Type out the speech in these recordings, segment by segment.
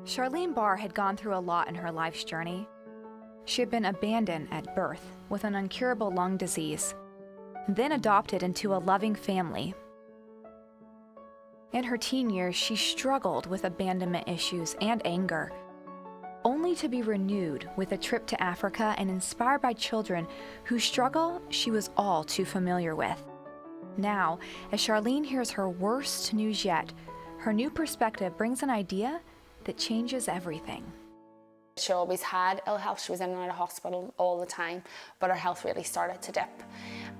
Charlene Barr had gone through a lot in her life's journey. She had been abandoned at birth with an incurable lung disease, then adopted into a loving family. In her teen years, she struggled with abandonment issues and anger, only to be renewed with a trip to Africa and inspired by children whose struggle she was all too familiar with. Now, as Charlene hears her worst news yet, her new perspective brings an idea that changes everything. She always had ill health. She was in and out of hospital all the time, but her health really started to dip.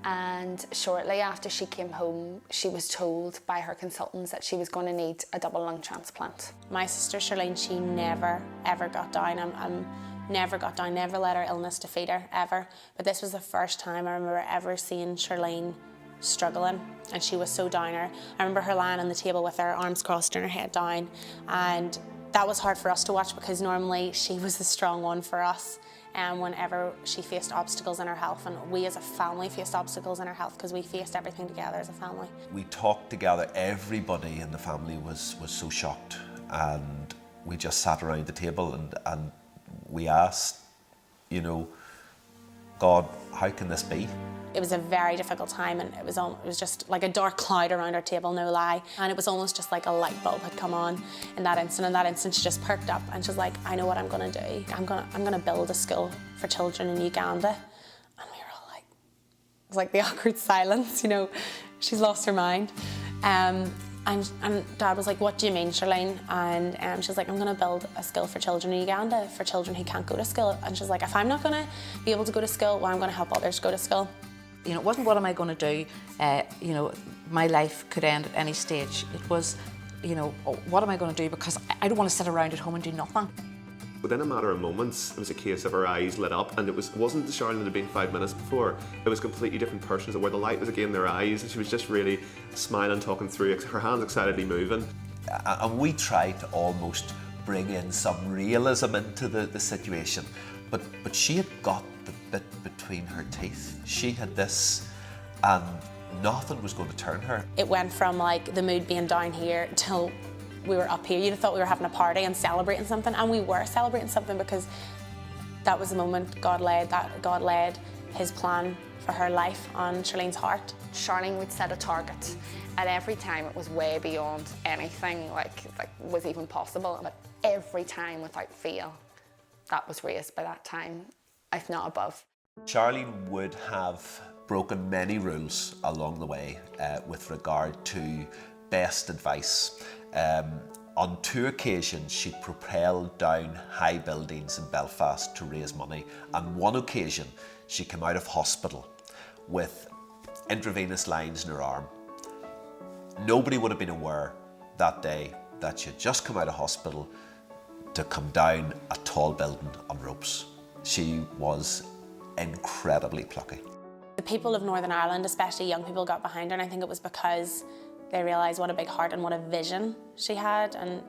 And shortly after she came home, she was told by her consultants that she was going to need a double lung transplant. My sister Charlene, she never, ever got down. Never got down, never let her illness defeat her, ever. But this was the first time I remember ever seeing Charlene struggling, and she was so downer. I remember her lying on the table with her arms crossed and her head down, and that was hard for us to watch because normally she was the strong one for us whenever she faced obstacles in her health, and we as a family faced obstacles in our health because we faced everything together as a family. We talked together, everybody in the family was so shocked, and we just sat around the table and we asked, you know, God, how can this be? It was a very difficult time, and it was just like a dark cloud around our table, no lie. And it was almost just like a light bulb had come on in that instant. In that instant, she just perked up and she's like, I know what I'm gonna do. I'm gonna build a school for children in Uganda. And we were all like, it was like the awkward silence, you know, she's lost her mind. And Dad was like, what do you mean, Charlene? And she's like, I'm gonna build a school for children in Uganda, for children who can't go to school. And she's like, if I'm not gonna be able to go to school, well, I'm gonna help others go to school. You know, it wasn't what am I going to do, you know, my life could end at any stage. It was, you know, what am I going to do, because I don't want to sit around at home and do nothing. Within a matter of moments, it was a case of her eyes lit up, and it wasn't the Charlene that had been 5 minutes before. It was a completely different person, so where the light was again in their eyes, and she was just really smiling, talking through, her hands excitedly moving. And we tried to almost bring in some realism into the situation, but she had got the bit between her teeth. She had this, and nothing was going to turn her. It went from like the mood being down here till we were up here. You'd have thought we were having a party and celebrating something, and we were celebrating something because that was the moment God laid his plan for her life on Charlene's heart. Charlene would set a target, and every time it was way beyond anything like was even possible. But every time without fail, that was raised by that time, if not above. Charlene would have broken many rules along the way with regard to best advice. On 2 occasions, she propelled down high buildings in Belfast to raise money. On 1 occasion, she came out of hospital with intravenous lines in her arm. Nobody would have been aware that day that she had just come out of hospital to come down a tall building on ropes. She was incredibly plucky. The people of Northern Ireland, especially young people, got behind her, and I think it was because they realised what a big heart and what a vision she had, and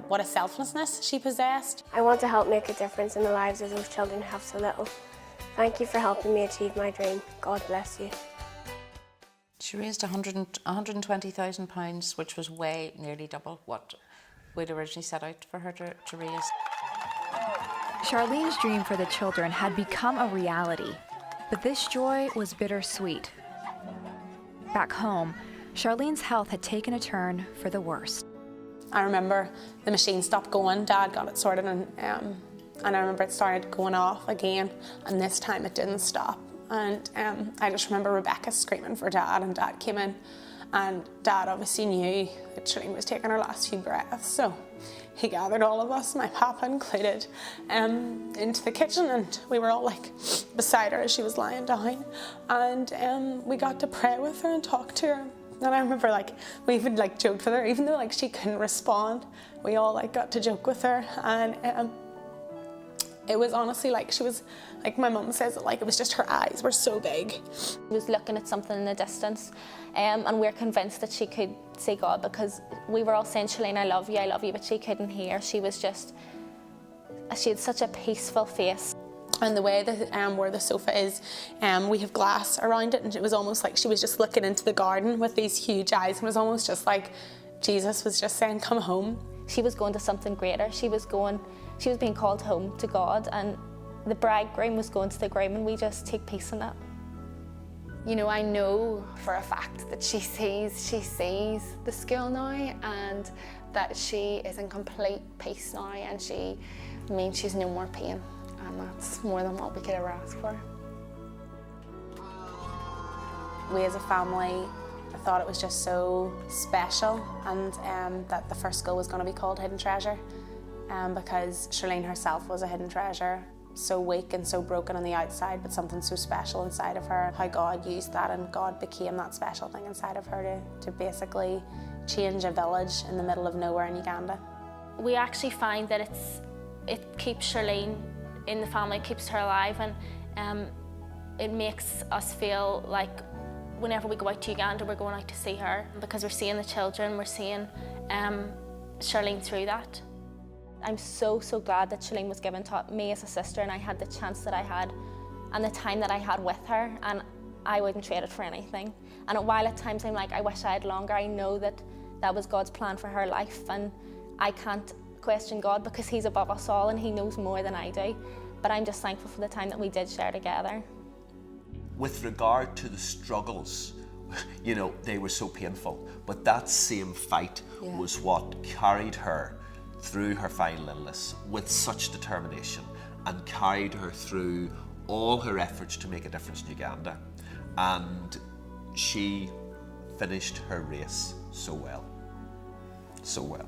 what a selflessness she possessed. I want to help make a difference in the lives of those children who have so little. Thank you for helping me achieve my dream. God bless you. She raised £120,000, which was nearly double what we'd originally set out for her to raise. Charlene's dream for the children had become a reality, but this joy was bittersweet. Back home, Charlene's health had taken a turn for the worst. I remember the machine stopped going. Dad got it sorted, and I remember it started going off again, and this time it didn't stop. And I just remember Rebecca screaming for Dad, and Dad came in, and Dad obviously knew that Charlene was taking her last few breaths, so he gathered all of us, my papa included, into the kitchen, and we were all like beside her as she was lying down, and we got to pray with her and talk to her. And I remember we even joked with her, even though she couldn't respond, we all got to joke with her, and it was honestly she was, my mum says, it was just her eyes were so big. She was looking at something in the distance, and we're convinced that she could see God, because we were all saying, Charlene, I love you, but she couldn't hear. She was just, she had such a peaceful face. And the way that where the sofa is, we have glass around it, and it was almost like she was just looking into the garden with these huge eyes, and it was almost just like Jesus was just saying, come home. she was going to something greater. She was being called home to God, and the bridegroom was going to the groom, and we just take peace in that. You know, I know for a fact that she sees the school now, and that she is in complete peace now, and she's no more pain, and that's more than what we could ever ask for. We as a family thought it was just so special, and that the first school was going to be called Hidden Treasure, because Charlene herself was a hidden treasure. So weak and so broken on the outside, but something so special inside of her. How God used that, and God became that special thing inside of her to basically change a village in the middle of nowhere in Uganda. We actually find that it keeps Charlene in the family, it keeps her alive, and it makes us feel like whenever we go out to Uganda, we're going out to see her, because we're seeing the children, we're seeing Charlene through that. I'm so glad that Charlene was given to me as a sister, and I had the chance that I had and the time that I had with her, and I wouldn't trade it for anything. And while at times I'm like, I wish I had longer, I know that that was God's plan for her life, and I can't question God because He's above us all and He knows more than I do. But I'm just thankful for the time that we did share together. With regard to the struggles, you know, they were so painful, but that same fight was what carried her through her final illness with such determination, and carried her through all her efforts to make a difference in Uganda. And she finished her race so well, so well.